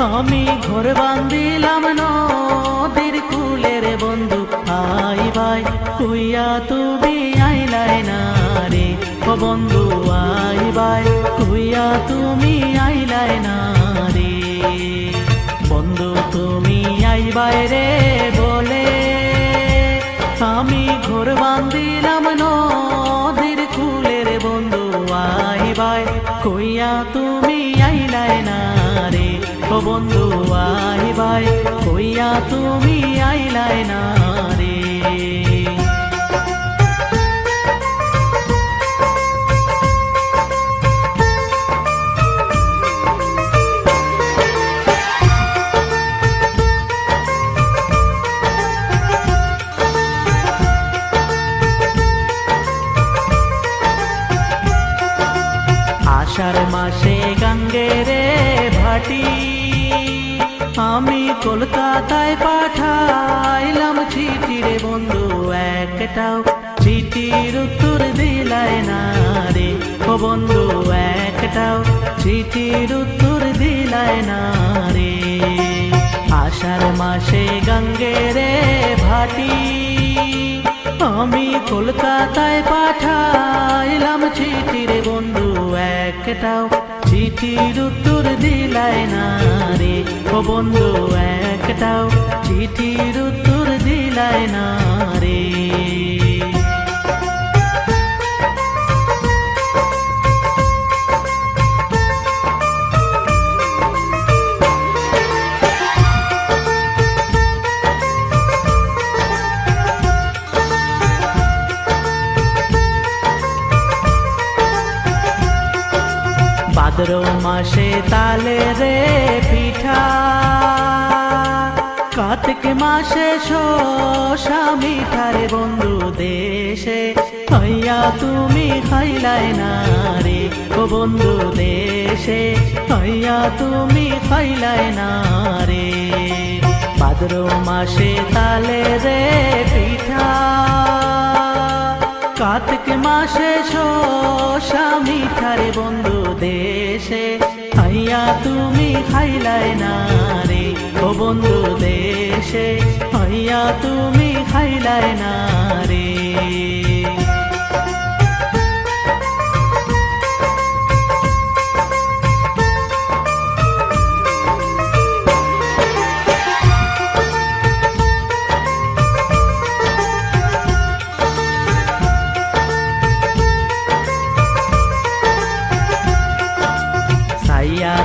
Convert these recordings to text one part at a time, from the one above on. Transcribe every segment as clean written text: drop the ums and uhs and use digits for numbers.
আমি ঘর বান্ধিলাম নদীর কূলে রে বন্ধু আই ভাই কইয়া তুমি আইলাই না রে ও বন্ধু আই ভাই কইয়া তুমি আইলাই না রে বন্ধু তুমি আইবাই রে বলে আমি ঘর বান্ধিলাম নদীর কূলে রে বন্ধু আই ভাই কইয়া তুমি আইলাই না রে ও বন্ধু আই ভাই কইয়া তুমি আইলাই না রে আষাঢ় মাসে গঙ্গেরে ভাটি আমি কলকাতায় পাঠাইলাম চিঠি রে বন্ধু একটাও চিঠির উত্তর দিলাই না রে ও বন্ধু একটাও চিঠির উত্তর দিলাই না রে আষাঢ় মাসে গঙ্গেরে ভাটি আমি কলকাতায় পাঠাইলাম চিঠি রে বন্ধু একটাও চিঠির উত্তর দিলাই না রে ও বন্ধু একটাও চিঠির উত্তর দিলাই না রে ভাদ্র মাসে তালে রে পিঠা কার্তিক মাসে শোষা মিঠা রে বন্ধু দেশে হইয়া তুমি খাইলাই না রে ও বন্ধু দেশে হইয়া তুমি খাইলাই না রে ভাদ্র মাসে তালে রে পিঠা কার্তিক মাসে শোষা মিঠা রে বন্ধু দেশে হইয়া তুমি খাইলাই না রে ও বন্ধু দেশে হইয়া তুমি খাইলাই না রে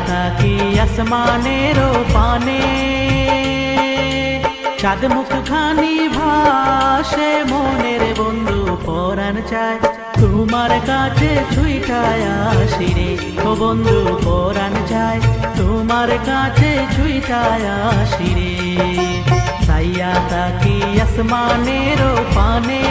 থাকি আসমানের পানে চাঁদ মুখ খানি ভাসে মনের বন্ধু পরাণ চায় তোমার কাছে ছুইটায় আসি রে ও বন্ধু পরাণ চায় তোমার কাছে ছুইটায় আসি রে সাইয়া থাকি আসমানের পানে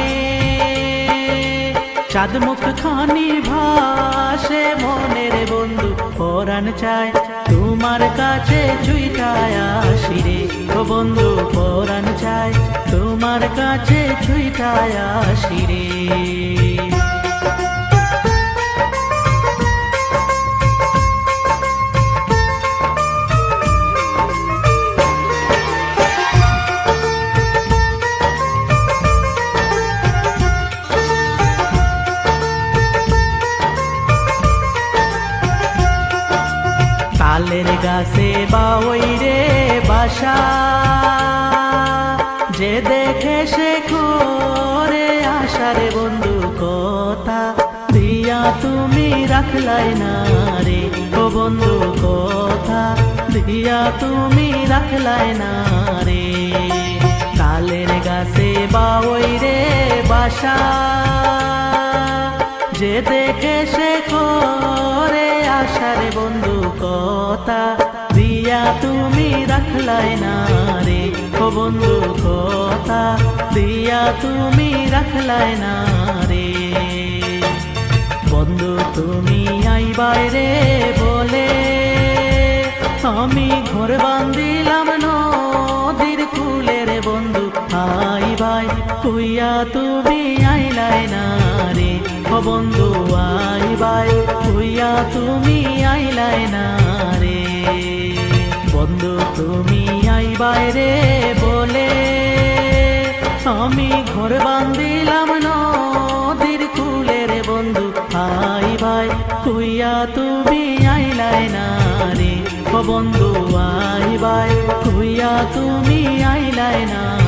চাঁদ মুখ খানি ভাসে মনের বন্ধু পরাণ চায় তোমার কাছে ছুইটায় আসি রে ও বন্ধু পরাণ চায় তোমার কাছে ছুইটায় আসি রে তালের গাছে বাওই রে বাসা যে দেখে সে করে আশা রে বন্ধু কথা দিয়া তুমি রাখলাই না রে ও বন্ধু কথা দিয়া তুমি রাখলাই না রে তালের গাছে বাওই রে বাসা যে দেখে সে করে আশা রে বন্ধু কথা দিয়া তুমি রাখলাই না রে ও বন্ধু কথা দিয়া তুমি রাখলাই না রে বন্ধু তুমি আইবাই রে বলে আমি ঘর বান্ধিলাম নদীর কূলে রে বন্ধু আইবাই কইয়া তুমি আইলাই না রে ও বন্ধু আইবাই কইয়া তুমি আইলাই না রে বন্ধু তুমি আই বাইরে বলে আমি ঘর বান্ধিলাম নদীর কূলে রে বন্ধু আই ভাই কুইয়া তুমি আইলাই না রে ও বন্ধু আই ভাই কুইয়া তুমি আইলাই না।